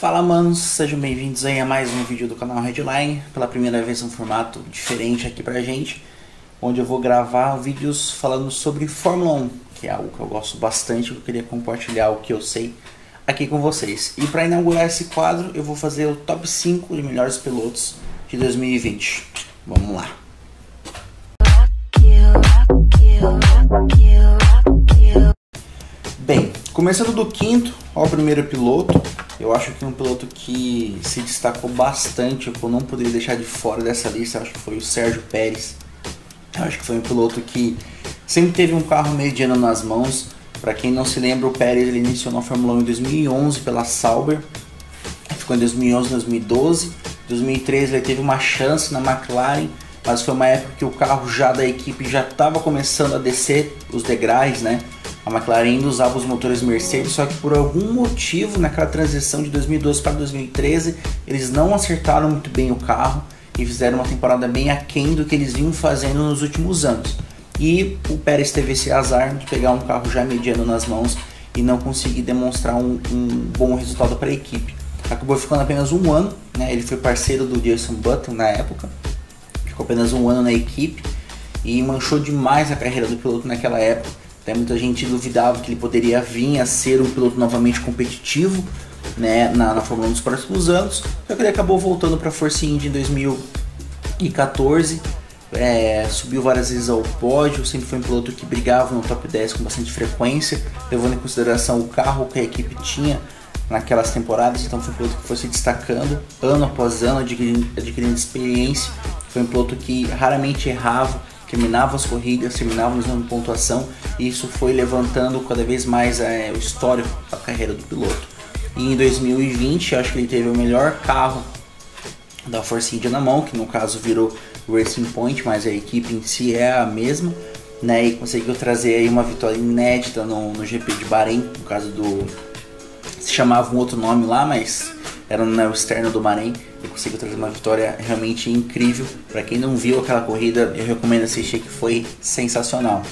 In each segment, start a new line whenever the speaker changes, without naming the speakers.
Fala manos, sejam bem-vindos aí a mais um vídeo do canal Redline. Pela primeira vez um formato diferente aqui pra gente, onde eu vou gravar vídeos falando sobre Fórmula 1, que é algo que eu gosto bastante, eu queria compartilhar o que eu sei aqui com vocês. E para inaugurar esse quadro eu vou fazer o top 5 de melhores pilotos de 2020. Vamos lá! Bem, começando do quinto ao primeiro piloto, eu acho que um piloto que se destacou bastante, eu não poderia deixar de fora dessa lista, eu acho que foi o Sérgio Pérez. Eu acho que foi um piloto que sempre teve um carro mediano nas mãos. Para quem não se lembra, o Pérez ele iniciou na Fórmula 1 em 2011 pela Sauber, ficou em 2011, 2012, 2013 ele teve uma chance na McLaren, mas foi uma época que o carro já da equipe já estava começando a descer os degraus, né? A McLaren ainda usava os motores Mercedes, só que por algum motivo naquela transição de 2012 para 2013 eles não acertaram muito bem o carro e fizeram uma temporada bem aquém do que eles vinham fazendo nos últimos anos. E o Pérez teve esse azar de pegar um carro já mediano nas mãos e não conseguir demonstrar um bom resultado para a equipe. Acabou ficando apenas um ano, né? Ele foi parceiro do Jenson Button na época, ficou apenas um ano na equipe e manchou demais a carreira do piloto naquela época. Até muita gente duvidava que ele poderia vir a ser um piloto novamente competitivo, né, na Fórmula 1 nos próximos anos, só que ele acabou voltando para a Force India em 2014, subiu várias vezes ao pódio, sempre foi um piloto que brigava no top 10 com bastante frequência, levando em consideração o carro que a equipe tinha naquelas temporadas. Então foi um piloto que foi se destacando ano após ano, adquirindo experiência. Foi um piloto que raramente errava, terminava as corridas, terminava usando pontuação, e isso foi levantando cada vez mais o histórico da carreira do piloto. E em 2020, acho que ele teve o melhor carro da Force India na mão, que no caso virou Racing Point, mas a equipe em si é a mesma, né? E conseguiu trazer aí uma vitória inédita no GP de Bahrein, no caso do... se chamava um outro nome lá, mas era no externo do Bahrein. Ele conseguiu trazer uma vitória realmente incrível. Para quem não viu aquela corrida, eu recomendo assistir, que foi sensacional.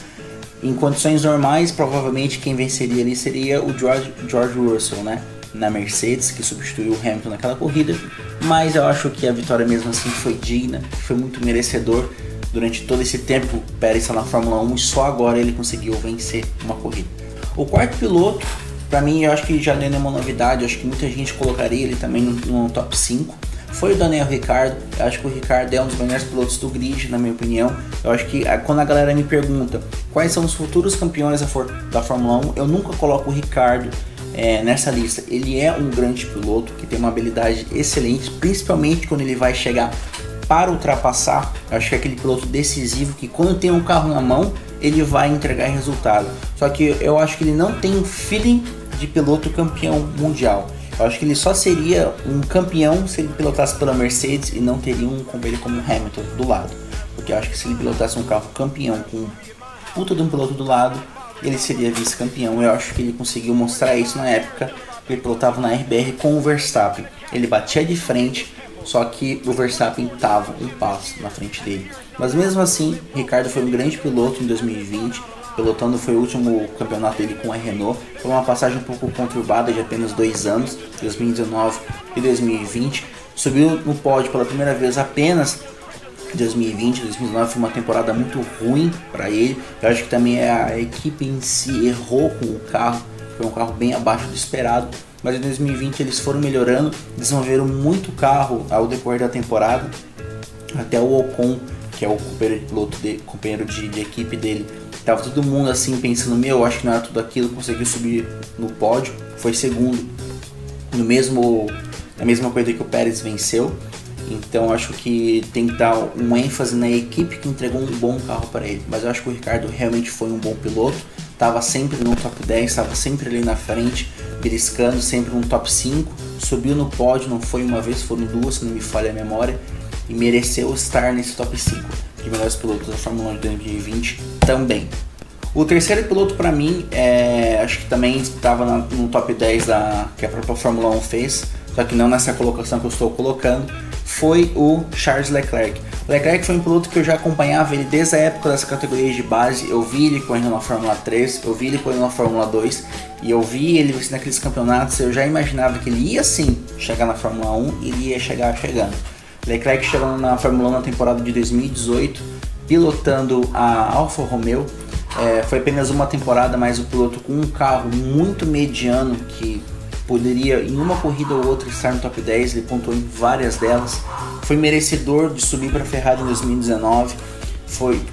Em condições normais, provavelmente quem venceria ali seria o George Russell, né, na Mercedes, que substituiu o Hamilton naquela corrida. Mas eu acho que a vitória mesmo assim foi digna, foi muito merecedor. Durante todo esse tempo o Pérez está na Fórmula 1 e só agora ele conseguiu vencer uma corrida. O quarto piloto, para mim, eu acho que já não é nenhuma novidade, eu acho que muita gente colocaria ele também no top 5. Foi o Daniel Ricciardo. Eu acho que o Ricciardo é um dos melhores pilotos do grid, na minha opinião. Eu acho que quando a galera me pergunta quais são os futuros campeões da Fórmula 1, eu nunca coloco o Ricciardo nessa lista. Ele é um grande piloto que tem uma habilidade excelente, principalmente quando ele vai chegar para ultrapassar. Eu acho que é aquele piloto decisivo que quando tem um carro na mão, ele vai entregar resultado. Só que eu acho que ele não tem um feeling de piloto campeão mundial. Eu acho que ele só seria um campeão se ele pilotasse pela Mercedes e não teria um companheiro como o Hamilton do lado. Porque eu acho que se ele pilotasse um carro campeão com um puta de um piloto do lado, ele seria vice-campeão. Eu acho que ele conseguiu mostrar isso na época que ele pilotava na RBR com o Verstappen. Ele batia de frente, só que o Verstappen estava um passo na frente dele. Mas mesmo assim, Ricciardo foi um grande piloto em 2020. Pilotando foi o último campeonato dele com a Renault. Foi uma passagem um pouco conturbada de apenas 2 anos, 2019 e 2020. Subiu no pódio pela primeira vez apenas em 2020. 2019 foi uma temporada muito ruim para ele. Eu acho que também a equipe em si errou com o carro. Foi um carro bem abaixo do esperado. Mas em 2020 eles foram melhorando, desenvolveram muito o carro ao decorrer da temporada. Até o Ocon, que é o companheiro de equipe dele, tava todo mundo assim pensando, eu acho que não era tudo aquilo, conseguiu subir no pódio, foi segundo na mesma corrida que o Pérez venceu. Então acho que tem que dar um ênfase na equipe que entregou um bom carro para ele. Mas eu acho que o Ricciardo realmente foi um bom piloto, estava sempre no top 10, estava sempre ali na frente, beliscando sempre no top 5, subiu no pódio, não foi uma vez, foram 2, se não me falha a memória, e mereceu estar nesse top 5 de melhores pilotos da Fórmula 1 de 2020 também. O terceiro piloto para mim, acho que também estava no top 10 que a própria Fórmula 1 fez, só que não nessa colocação que eu estou colocando, foi o Charles Leclerc. Leclerc foi um piloto que eu já acompanhava ele desde a época das categorias de base. Eu vi ele correndo na Fórmula 3, eu vi ele correndo na Fórmula 2 e eu vi ele naqueles campeonatos. Eu já imaginava que ele ia sim chegar na Fórmula 1 e ele ia chegar chegando. Leclerc chegou na Fórmula 1 na temporada de 2018, pilotando a Alfa Romeo. Foi apenas uma temporada, mas o piloto com um carro muito mediano que poderia em uma corrida ou outra estar no top 10, ele pontuou em várias delas. Foi merecedor de subir para a Ferrari em 2019,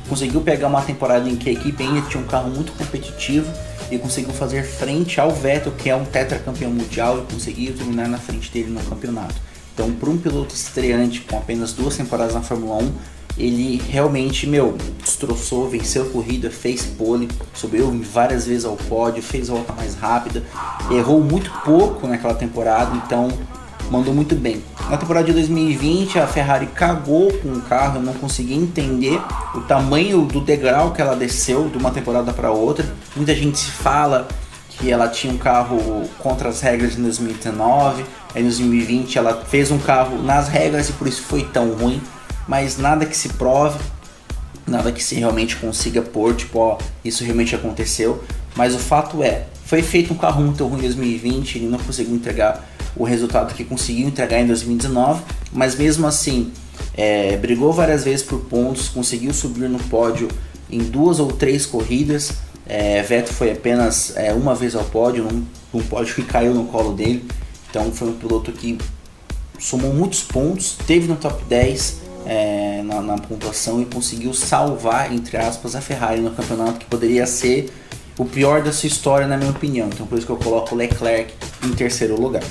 conseguiu pegar uma temporada em que a equipe ainda tinha um carro muito competitivo e conseguiu fazer frente ao Vettel, que é um tetracampeão mundial, e conseguiu terminar na frente dele no campeonato. Então, para um piloto estreante com apenas 2 temporadas na Fórmula 1, ele realmente, destroçou, venceu a corrida, fez pole, subiu várias vezes ao pódio, fez a volta mais rápida, errou muito pouco naquela temporada, então mandou muito bem. Na temporada de 2020, a Ferrari cagou com o carro, eu não consegui entender o tamanho do degrau que ela desceu de uma temporada para outra. Muita gente se fala que ela tinha um carro contra as regras em 2019, aí em 2020 ela fez um carro nas regras e por isso foi tão ruim. Mas nada que se prove, nada que se realmente consiga pôr, isso realmente aconteceu. Mas o fato foi feito um carro muito ruim em 2020, ele não conseguiu entregar o resultado que conseguiu entregar em 2019, mas mesmo assim, brigou várias vezes por pontos, conseguiu subir no pódio em 2 ou 3 corridas. Vettel foi apenas uma vez ao pódio, num pódio que caiu no colo dele. Então foi um piloto que somou muitos pontos, teve no top 10, na pontuação e conseguiu salvar, entre aspas, a Ferrari no campeonato, que poderia ser o pior da sua história, na minha opinião. Então por isso que eu coloco o Leclerc em terceiro lugar.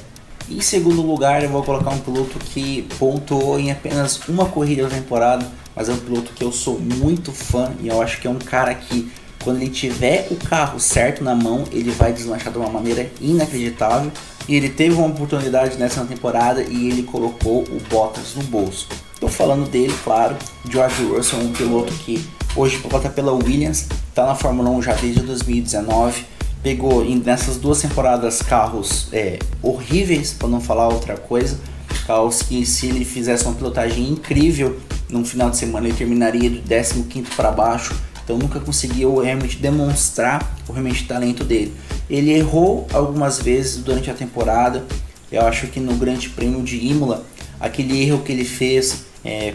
Em segundo lugar, eu vou colocar um piloto que pontuou em apenas uma corrida da temporada, mas é um piloto que eu sou muito fã e eu acho que é um cara que, quando ele tiver o carro certo na mão, ele vai deslanchar de uma maneira inacreditável. E ele teve uma oportunidade nessa temporada e ele colocou o Bottas no bolso. Estou falando dele, claro, George Russell, um piloto que hoje pilota pela Williams, está na Fórmula 1 já desde 2019, pegou nessas 2 temporadas carros horríveis, para não falar outra coisa, carros que, se ele fizesse uma pilotagem incrível, num final de semana ele terminaria do 15º para baixo. Então nunca conseguiu realmente demonstrar o realmente talento dele. Ele errou algumas vezes durante a temporada. Eu acho que no Grande Prêmio de Imola, aquele erro que ele fez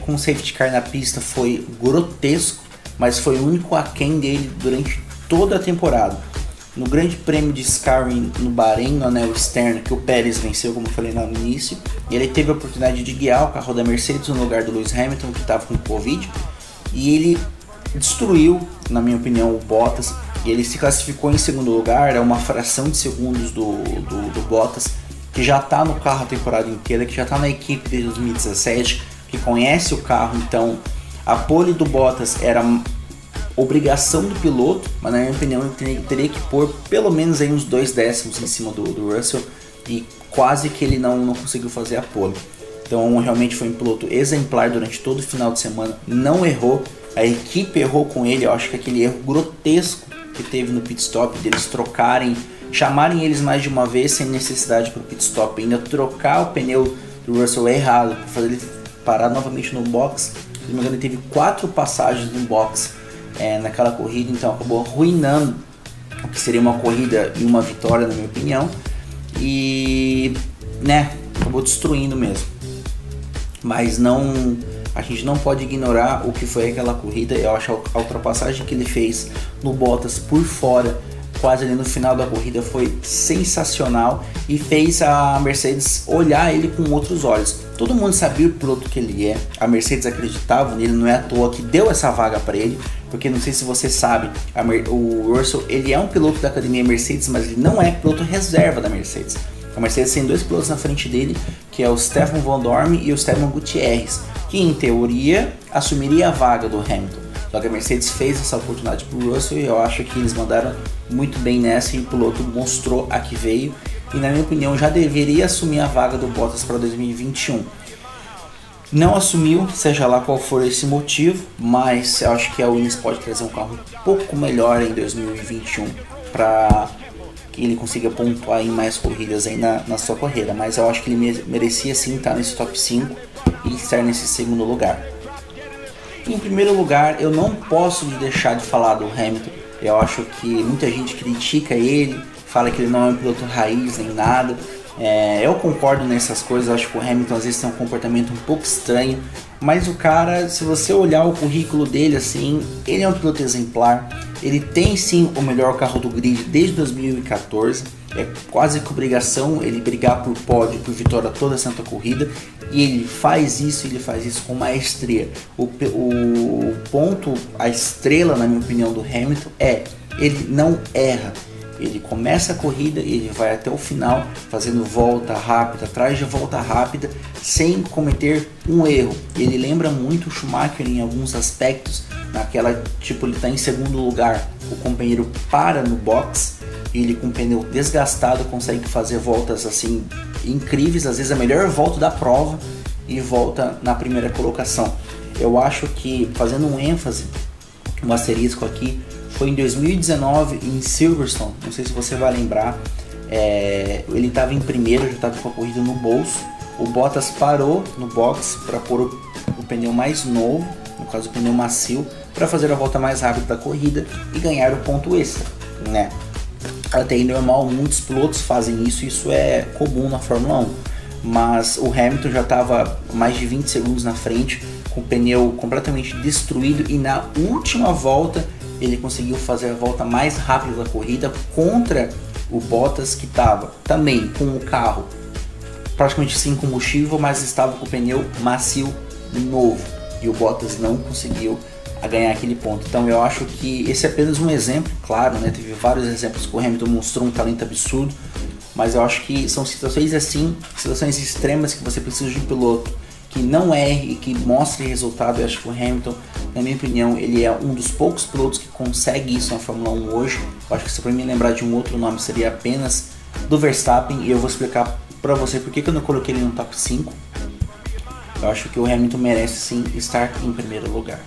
com o safety car na pista foi grotesco, mas foi o único aquém dele durante toda a temporada. No Grande Prêmio de Skyrim no Bahrein, no anel externo, que o Pérez venceu, como eu falei no início, ele teve a oportunidade de guiar o carro da Mercedes no lugar do Lewis Hamilton, que estava com Covid, e ele destruiu, na minha opinião, o Bottas, e ele se classificou em segundo lugar, uma fração de segundos do Bottas, que já está no carro a temporada inteira, que já está na equipe desde 2017, que conhece o carro. Então a pole do Bottas era obrigação do piloto, mas na minha opinião ele teria que pôr pelo menos aí uns 2 décimos em cima do Russell, e quase que ele não conseguiu fazer a pole. Então realmente foi um piloto exemplar durante todo o final de semana, não errou, a equipe errou com ele. Eu acho que aquele erro grotesco que teve no pit stop, deles chamarem eles mais de uma vez sem necessidade para o pit stop, ainda trocar o pneu do Russell errado, para fazer ele parar novamente no box. Se não me engano, ele teve 4 passagens no box naquela corrida, então acabou arruinando o que seria uma corrida e uma vitória, na minha opinião, e acabou destruindo mesmo. Mas a gente não pode ignorar o que foi aquela corrida. Eu acho a ultrapassagem que ele fez no Bottas por fora, quase ali no final da corrida, foi sensacional e fez a Mercedes olhar ele com outros olhos. Todo mundo sabia o piloto que ele é, a Mercedes acreditava nele, não é à toa que deu essa vaga para ele, porque não sei se você sabe, o Russell, ele é um piloto da academia Mercedes, mas ele não é piloto reserva da Mercedes. A Mercedes tem 2 pilotos na frente dele, que é o Stefan Van Dorn e o Esteban Gutierrez, que em teoria assumiria a vaga do Hamilton. Só que a Mercedes fez essa oportunidade para o Russell e eu acho que eles mandaram muito bem nessa, e o piloto mostrou a que veio, e na minha opinião já deveria assumir a vaga do Bottas para 2021. Não assumiu, seja lá qual for esse motivo, mas eu acho que a Williams pode trazer um carro um pouco melhor em 2021 para que ele consiga pontuar em mais corridas aí na sua carreira. Mas eu acho que ele merecia sim estar nesse top 5 e estar nesse segundo lugar. Em primeiro lugar, eu não posso deixar de falar do Hamilton. Eu acho que muita gente critica ele, fala que ele não é um piloto raiz nem nada. Eu concordo nessas coisas, acho que o Hamilton às vezes tem um comportamento um pouco estranho, mas o cara, se você olhar o currículo dele assim, ele é um piloto exemplar, ele tem sim o melhor carro do grid desde 2014, é quase que obrigação ele brigar por pódio, por vitória toda a santa corrida, e ele faz isso com maestria. O ponto, a estrela na minha opinião do Hamilton ele não erra. Ele começa a corrida e ele vai até o final fazendo volta rápida, atrás de volta rápida, sem cometer um erro. Ele lembra muito o Schumacher em alguns aspectos, naquela tipo, ele está em segundo lugar, o companheiro para no box, ele com o pneu desgastado consegue fazer voltas assim incríveis, às vezes a melhor volta da prova, e volta na primeira colocação. Eu acho que, fazendo um ênfase, um asterisco aqui, foi em 2019 em Silverstone, não sei se você vai lembrar, ele estava em primeiro, já estava com a corrida no bolso, o Bottas parou no box para pôr o pneu mais novo, no caso o pneu macio, para fazer a volta mais rápida da corrida e ganhar o ponto extra, né? Até aí normal, muitos pilotos fazem isso, isso é comum na Fórmula 1, mas o Hamilton já estava mais de 20 segundos na frente, com o pneu completamente destruído, e na última volta ele conseguiu fazer a volta mais rápida da corrida contra o Bottas, que estava também com o carro praticamente sem combustível, mas estava com o pneu macio novo, e o Bottas não conseguiu ganhar aquele ponto. Então eu acho que esse é apenas um exemplo, claro, né? Teve vários exemplos que o Hamilton mostrou um talento absurdo, mas eu acho que são situações assim, situações extremas, que você precisa de um piloto que não erre e que mostre resultado. Eu acho que o Hamilton, na minha opinião, ele é um dos poucos pilotos que consegue isso na Fórmula 1 hoje. Eu acho que se para mim lembrar de um outro nome seria apenas do Verstappen, e eu vou explicar para você por que eu não coloquei ele no top 5. Eu acho que o Hamilton merece sim estar em primeiro lugar.